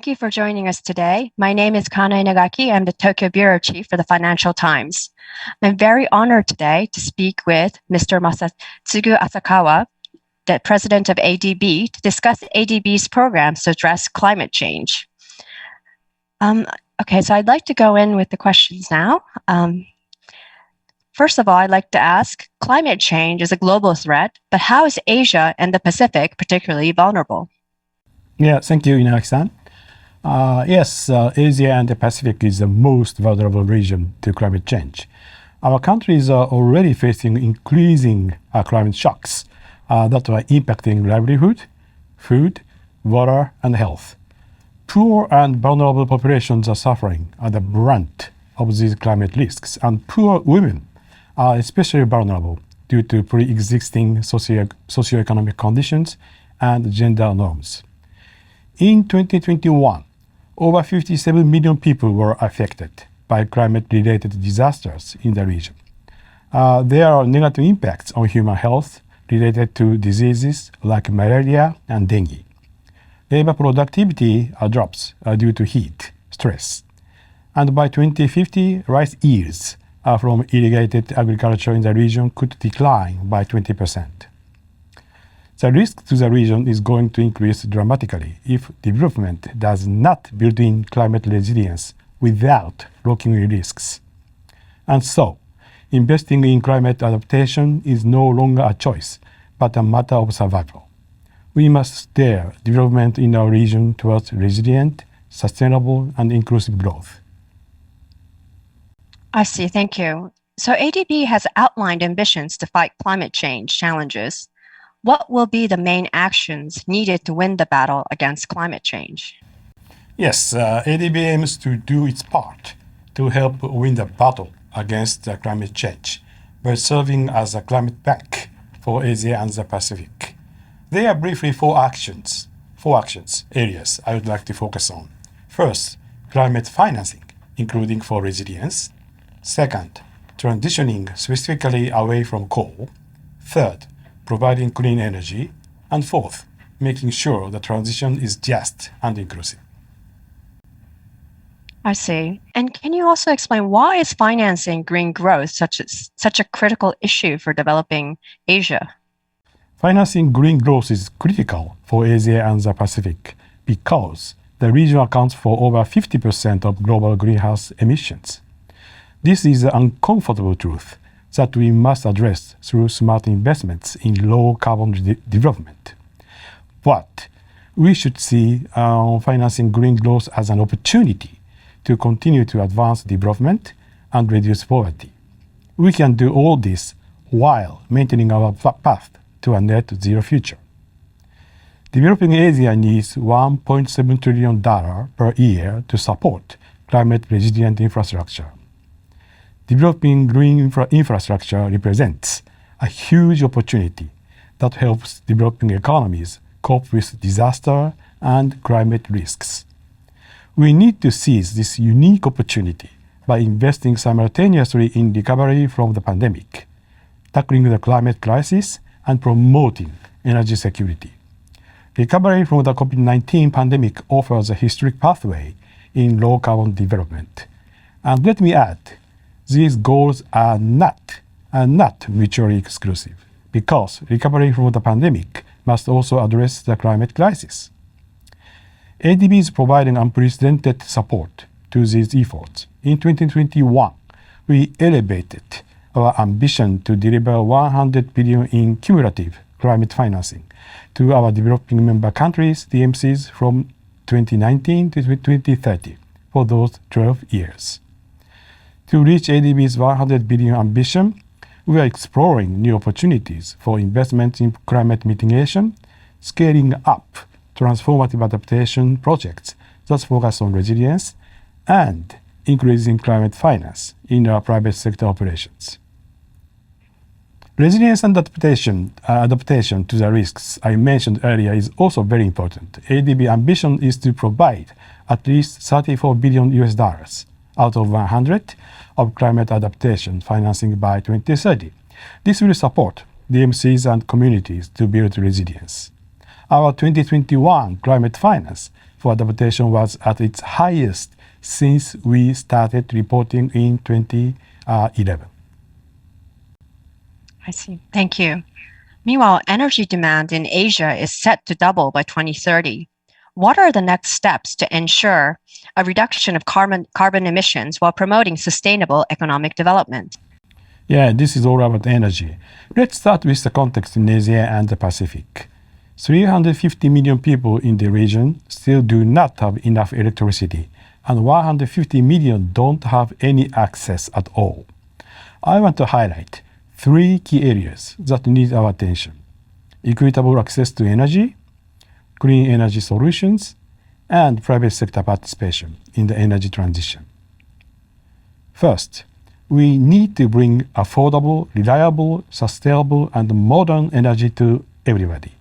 Thank you for joining us today. My name is Kana Inagaki. I'm the Tokyo Bureau Chief for the Financial Times. I'm very honored today to speak with Mr. Masatsugu Asakawa, the president of ADB, to discuss ADB's programs to address climate change. Okay, so I'd like to go in with the questions now. First of all, I'd like to ask, climate change is a global threat, but how is Asia and the Pacific particularly vulnerable? Yeah, thank you, Inagaki-san. Yes, Asia and the Pacific is the most vulnerable region to climate change. Our countries are already facing increasing climate shocks that are impacting livelihood, food, water, and health. Poor and vulnerable populations are suffering at the brunt of these climate risks, and poor women are especially vulnerable due to pre-existing socioeconomic conditions and gender norms. In 2021, over 57 million people were affected by climate-related disasters in the region. There are negative impacts on human health related to diseases like malaria and dengue. Labor productivity drops due to heat, stress. And by 2050, rice yields from irrigated agriculture in the region could decline by 20%. The risk to the region is going to increase dramatically if development does not build in climate resilience without locking in risks. And so, investing in climate adaptation is no longer a choice, but a matter of survival. We must steer development in our region towards resilient, sustainable, and inclusive growth. I see, thank you. So ADB has outlined ambitions to fight climate change challenges. What will be the main actions needed to win the battle against climate change? Yes, ADB aims to do its part to help win the battle against climate change by serving as a climate bank for Asia and the Pacific. There are briefly four actions areas I would like to focus on. First, climate financing, including for resilience. Second, transitioning specifically away from coal. Third, providing clean energy. And fourth, making sure the transition is just and inclusive. I see. And can you also explain why is financing green growth such a critical issue for developing Asia? Financing green growth is critical for Asia and the Pacific because the region accounts for over 50% of global greenhouse emissions. This is an uncomfortable truth that we must address through smart investments in low-carbon development. But we should see financing green growth as an opportunity to continue to advance development and reduce poverty. We can do all this while maintaining our path to a net zero future. Developing Asia needs $1.7 trillion per year to support climate-resilient infrastructure. Developing green infrastructure represents a huge opportunity that helps developing economies cope with disaster and climate risks. We need to seize this unique opportunity by investing simultaneously in recovery from the pandemic, tackling the climate crisis, and promoting energy security. Recovery from the COVID-19 pandemic offers a historic pathway in low-carbon development. And let me add, these goals are not mutually exclusive, because recovery from the pandemic must also address the climate crisis. ADB is providing unprecedented support to these efforts. In 2021, we elevated our ambition to deliver $100 billion in cumulative climate financing to our developing member countries, DMCs, from 2019 to 2030 for those 12 years. To reach ADB's $100 billion ambition, we are exploring new opportunities for investment in climate mitigation, scaling up transformative adaptation projects that focus on resilience, and increasing climate finance in our private sector operations. Resilience and adaptation to the risks I mentioned earlier is also very important. ADB ambition is to provide at least $34 billion out of 100 of climate adaptation financing by 2030. This will support DMCs and communities to build resilience. Our 2021 climate finance for adaptation was at its highest since we started reporting in 2011. I see. Thank you. Meanwhile, energy demand in Asia is set to double by 2030. What are the next steps to ensure a reduction of carbon emissions while promoting sustainable economic development? Yeah, this is all about energy. Let's start with the context in Asia and the Pacific. 350 million people in the region still do not have enough electricity, and 150 million don't have any access at all. I want to highlight three key areas that need our attention: equitable access to energy, clean energy solutions, and private sector participation in the energy transition. First, we need to bring affordable, reliable, sustainable, and modern energy to everybody.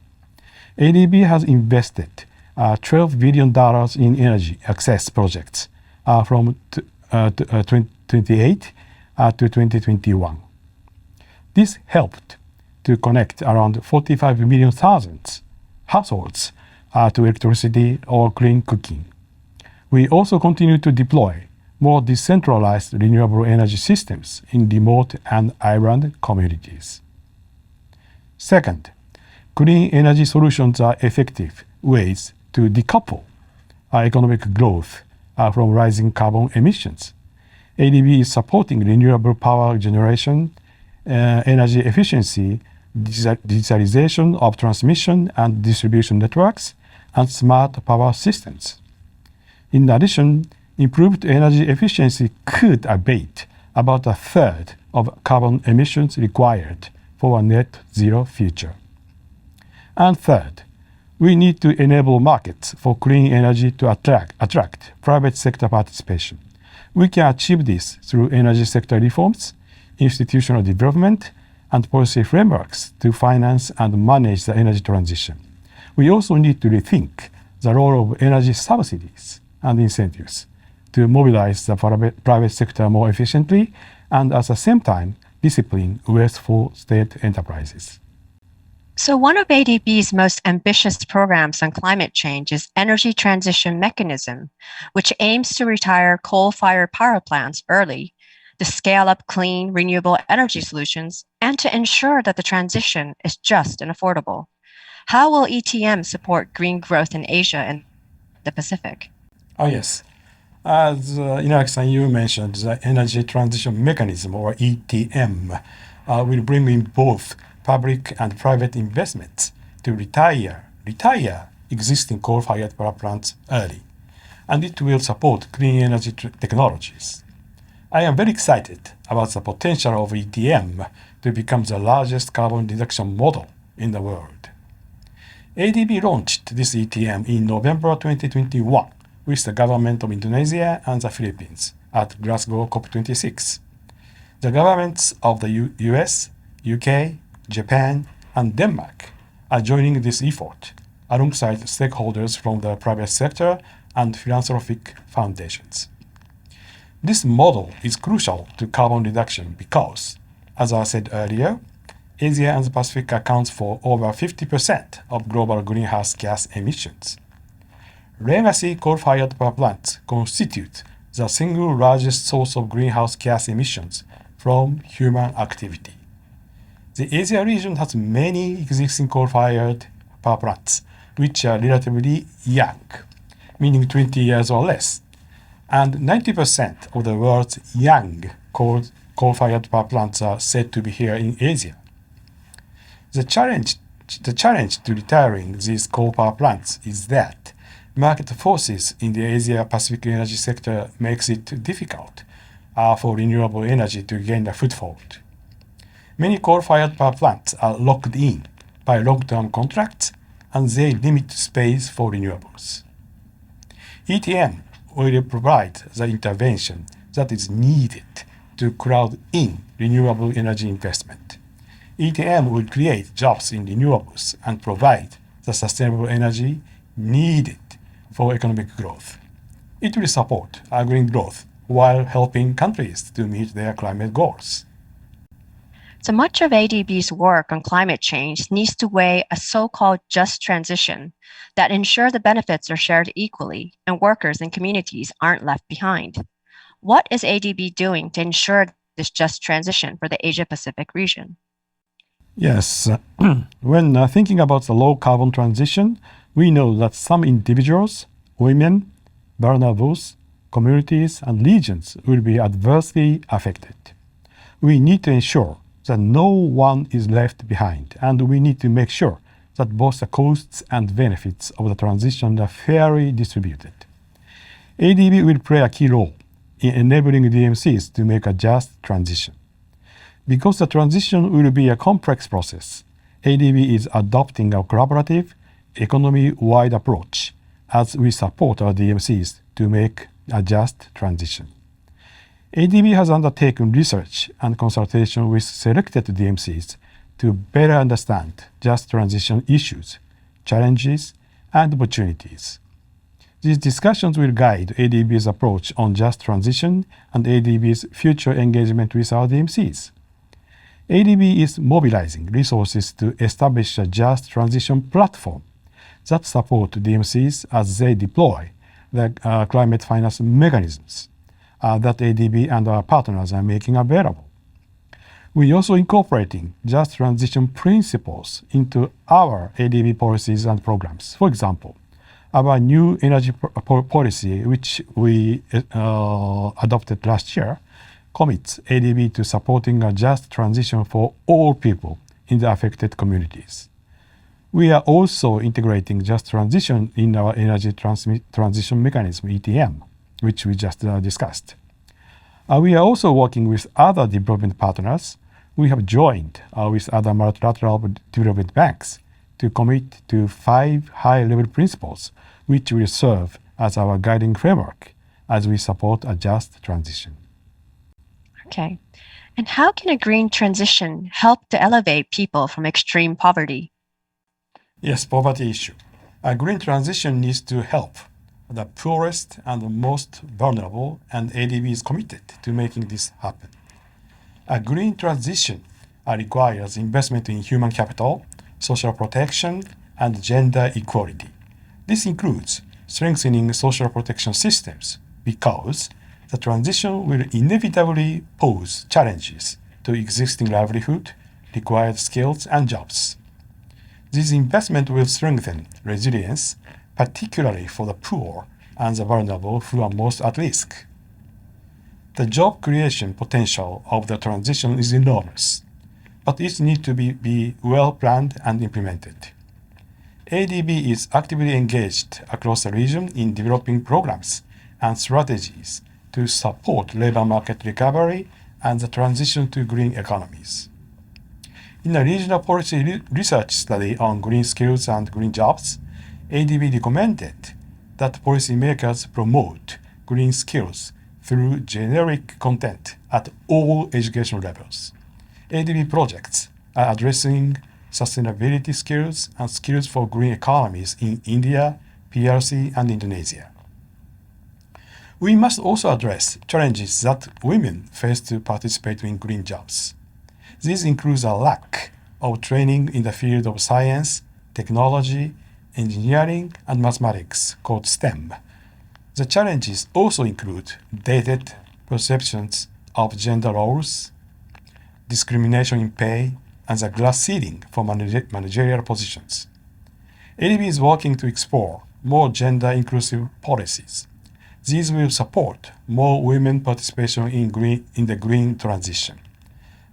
ADB has invested $12 billion in energy access projects from 2028 to 2021. This helped to connect around 45 million households to electricity or clean cooking. We also continue to deploy more decentralized renewable energy systems in remote and island communities. Second, clean energy solutions are effective ways to decouple economic growth from rising carbon emissions. ADB is supporting renewable power generation, energy efficiency, digitalization of transmission and distribution networks, and smart power systems. In addition, improved energy efficiency could abate about a third of carbon emissions required for a net zero future. And third, we need to enable markets for clean energy to attract private sector participation. We can achieve this through energy sector reforms, institutional development, and policy frameworks to finance and manage the energy transition. We also need to rethink the role of energy subsidies and incentives to mobilize the private sector more efficiently and at the same time discipline wasteful state enterprises. So one of ADB's most ambitious programs on climate change is Energy Transition Mechanism, which aims to retire coal-fired power plants early, to scale up clean, renewable energy solutions, and to ensure that the transition is just and affordable. How will ETM support green growth in Asia and the Pacific? Oh, yes. As Inagaki-san, you mentioned, the Energy Transition Mechanism, or ETM, will bring in both public and private investments to retire existing coal-fired power plants early, and it will support clean energy technologies. I am very excited about the potential of ETM to become the largest carbon reduction model in the world. ADB launched this ETM in November 2021 with the government of Indonesia and the Philippines at Glasgow COP26. The governments of the US, UK, Japan, and Denmark are joining this effort alongside stakeholders from the private sector and philanthropic foundations. This model is crucial to carbon reduction because, as I said earlier, Asia and the Pacific accounts for over 50% of global greenhouse gas emissions. Legacy coal-fired power plants constitute the single largest source of greenhouse gas emissions from human activity. The Asia region has many existing coal-fired power plants, which are relatively young, meaning 20 years or less, and 90% of the world's young coal-fired power plants are said to be here in Asia. The challenge to retiring these coal power plants is that market forces in the Asia-Pacific energy sector makes it difficult for renewable energy to gain a foothold. Many coal-fired power plants are locked in by long-term contracts, and they limit space for renewables. ETM will provide the intervention that is needed to crowd in renewable energy investment. ETM will create jobs in renewables and provide the sustainable energy needed for economic growth. It will support green growth while helping countries to meet their climate goals. So much of ADB's work on climate change needs to weigh a so-called just transition that ensure the benefits are shared equally and workers and communities aren't left behind. What is ADB doing to ensure this just transition for the Asia-Pacific region? Yes, when thinking about the low carbon transition, we know that some individuals, women, vulnerables, communities, and regions will be adversely affected. We need to ensure that no one is left behind, and we need to make sure that both the costs and benefits of the transition are fairly distributed. ADB will play a key role in enabling DMCs to make a just transition. Because the transition will be a complex process, ADB is adopting a collaborative, economy-wide approach as we support our DMCs to make a just transition. ADB has undertaken research and consultation with selected DMCs to better understand just transition issues, challenges, and opportunities. These discussions will guide ADB's approach on just transition and ADB's future engagement with our DMCs. ADB is mobilizing resources to establish a just transition platform that support DMCs as they deploy the climate finance mechanisms that ADB and our partners are making available. We also incorporating just transition principles into our ADB policies and programs. For example, our new energy policy, which we adopted last year, commits ADB to supporting a just transition for all people in the affected communities. We are also integrating just transition in our energy transition mechanism, ETM, which we just discussed. We are also working with other development partners. We have joined with other multilateral development banks to commit to 5 high-level principles, which will serve as our guiding framework as we support a just transition. Okay. And how can a green transition help to elevate people from extreme poverty? Yes, poverty issue. A green transition needs to help the poorest and most vulnerable, and ADB is committed to making this happen. A green transition requires investment in human capital, social protection, and gender equality. This includes strengthening social protection systems because the transition will inevitably pose challenges to existing livelihood, required skills, and jobs. This investment will strengthen resilience, particularly for the poor and the vulnerable who are most at risk. The job creation potential of the transition is enormous, but it needs to be well planned and implemented. ADB is actively engaged across the region in developing programs and strategies to support labor market recovery and the transition to green economies. In a regional policy research study on green skills and green jobs, ADB recommended that policymakers promote green skills through generic content at all education levels. ADB projects are addressing sustainability skills and skills for green economies in India, PRC, and Indonesia. We must also address challenges that women face to participate in green jobs. This includes a lack of training in the field of science, technology, engineering, and mathematics, called STEM. The challenges also include dated perceptions of gender roles, discrimination in pay, and the glass ceiling for managerial positions. ADB is working to explore more gender-inclusive policies. These will support more women participation in the green transition.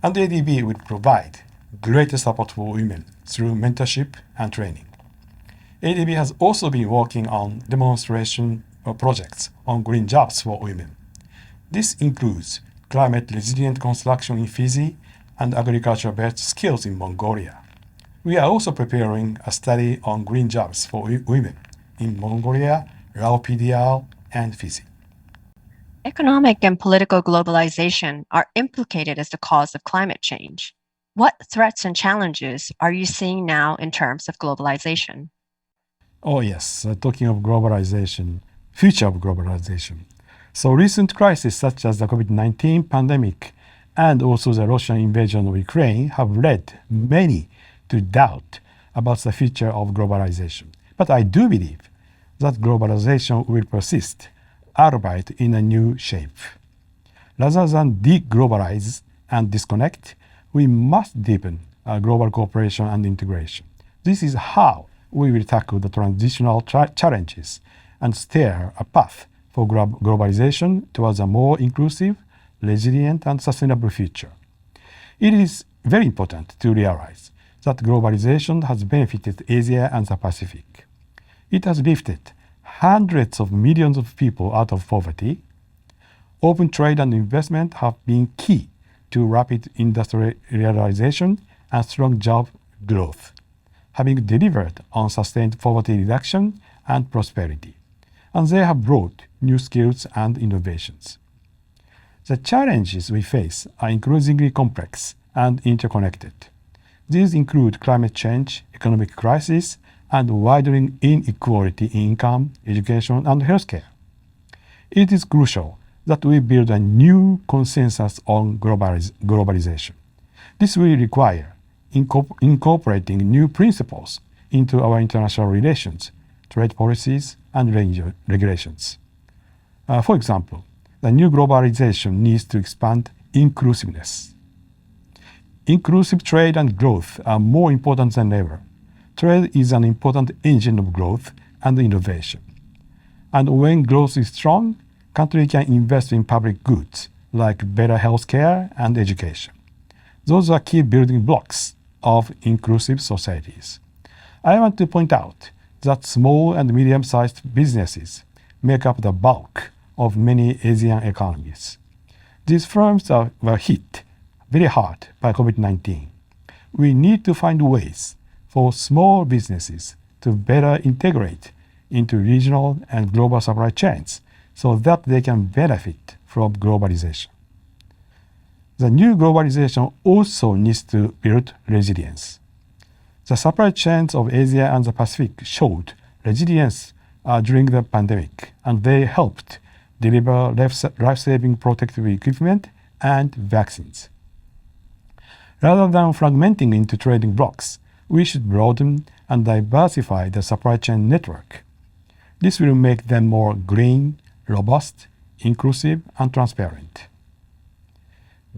And ADB will provide greater support for women through mentorship and training. ADB has also been working on demonstration projects on green jobs for women. This includes climate-resilient construction in Fiji and agriculture-based skills in Mongolia. We are also preparing a study on green jobs for women in Mongolia, Lao PDR, and Fiji. Economic and political globalization are implicated as the cause of climate change. What threats and challenges are you seeing now in terms of globalization? Oh yes, talking of globalization, future of globalization. So recent crises such as the COVID-19 pandemic and also the Russian invasion of Ukraine have led many to doubt about the future of globalization. But I do believe that globalization will persist, albeit in a new shape. Rather than deglobalize and disconnect, we must deepen global cooperation and integration. This is how we will tackle the transitional challenges and steer a path for globalization towards a more inclusive, resilient, and sustainable future. It is very important to realize that globalization has benefited Asia and the Pacific. It has lifted hundreds of millions of people out of poverty. Open trade and investment have been key to rapid industrialization and strong job growth, having delivered on sustained poverty reduction and prosperity. And they have brought new skills and innovations. The challenges we face are increasingly complex and interconnected. These include climate change, economic crisis, and widening inequality in income, education, and healthcare. It is crucial that we build a new consensus on globalization. This will require incorporating new principles into our international relations, trade policies, and regulations. For example, the new globalization needs to expand inclusiveness. Inclusive trade and growth are more important than ever. Trade is an important engine of growth and innovation. And when growth is strong, countries can invest in public goods like better healthcare and education. Those are key building blocks of inclusive societies. I want to point out that small and medium-sized businesses make up the bulk of many Asian economies. These firms were hit very hard by COVID-19. We need to find ways for small businesses to better integrate into regional and global supply chains so that they can benefit from globalization. The new globalization also needs to build resilience. The supply chains of Asia and the Pacific showed resilience during the pandemic, and they helped deliver life-saving protective equipment and vaccines. Rather than fragmenting into trading blocks, we should broaden and diversify the supply chain network. This will make them more green, robust, inclusive, and transparent.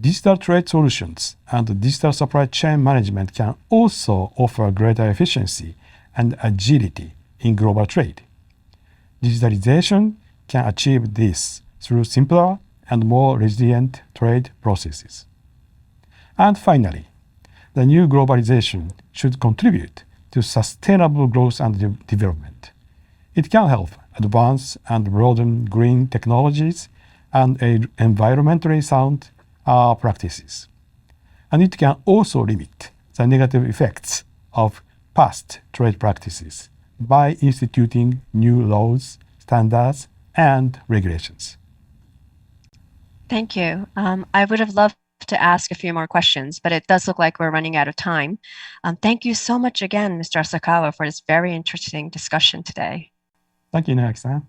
Digital trade solutions and digital supply chain management can also offer greater efficiency and agility in global trade. Digitalization can achieve this through simpler and more resilient trade processes. And finally, the new globalization should contribute to sustainable growth and development. It can help advance and broaden green technologies and environmentally sound practices. And it can also limit the negative effects of past trade practices by instituting new laws, standards, and regulations. Thank you. I would have loved to ask a few more questions, but it does look like we're running out of time. Thank you so much again, Mr. Asakawa, for this very interesting discussion today. Thank you, Inagaki-san.